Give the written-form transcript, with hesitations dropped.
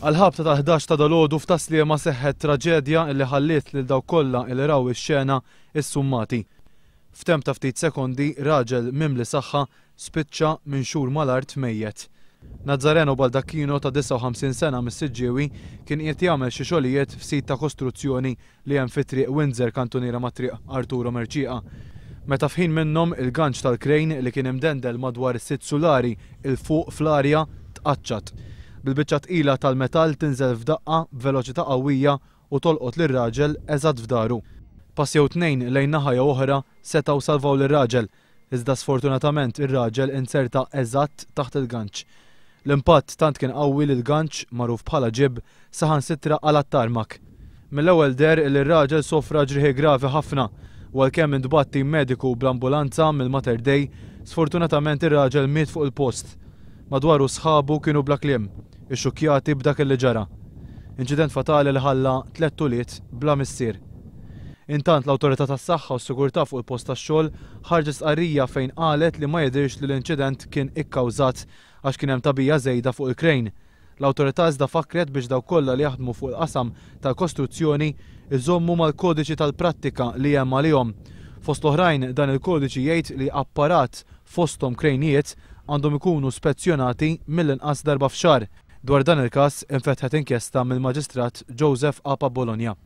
Għal-ħabta tal-11 ta' dalodu f'Taslima seħħet traġedja li ħalliet lil dawk kollha li raw ix-xena issummati. F'temp ta' ftit sekondi raġel mimli saħħa spiċċa minn xhur mal-art mejjed. Nazzareno Baldacchino ta' 59 sena mis-Siġġiewi kien qiegħed jagħmel xi xogħlijiet f'sit ta' kostruzzjoni li hemm fit-triq Windsor kantuniera ma' triq Arturo Merċieqa. Meta f'ħin minnhom il-ganċ tal-krejn li kien imdendel madwar is-sitt sulari il fuq fl-arja tqaċċat. Bil-biċċa tqila tal-metall tinżel f'daqqa b'veloċità qawwija u tolqot lir-raġel eżatt f'daru. Passew tnejn lejn naħa oħra setgħu salvaw lir-raġel, iżda sfortunatament ir-raġel inserta eżatt taħt il-ganċ. L-impatt tant kien qawwi li l-ganċ magħruf bħala ġib saħansitra qala t-tarmak. Mill-ewwel der li r-raġel sofra ġrieħi gravi ħafna u għalkemm intbatt tim mediku bl-ambulanza mill-Mater Dei, sfortunatament ir-raġel miet fuq il-post. Madwaru sħabu kienu bla kliem, ixxukkjati b'dak li ġara. Inċident fatali li ħalla 3 tuliet bla missier. Intant l-Awtorità tas-Saħħa u s-Sigurtà fuq il-post tax-xogħol ħarġet stqarrija fejn qalet li ma jidhirx li l-inċident kien ikkawżat għax kien hemm tagħbija żejda fuq il-krejn. L-Awtorità iżda fakkret biex dawk kollha li jaħdmu fuq il-qasam tal-kostruzzjoni iżommu mal-kodiċi tal-prattika li hemm għalihom. Fost l-oħrajn dan il-kodiċi jgħid li apparat fosthom krejnijiet għandhom ikunu spezzjonati mill-inqas darba f'xahar. Dwar dan il-każ infetħet inkjesta mill-Maġistrat Joseph Apa Bologna.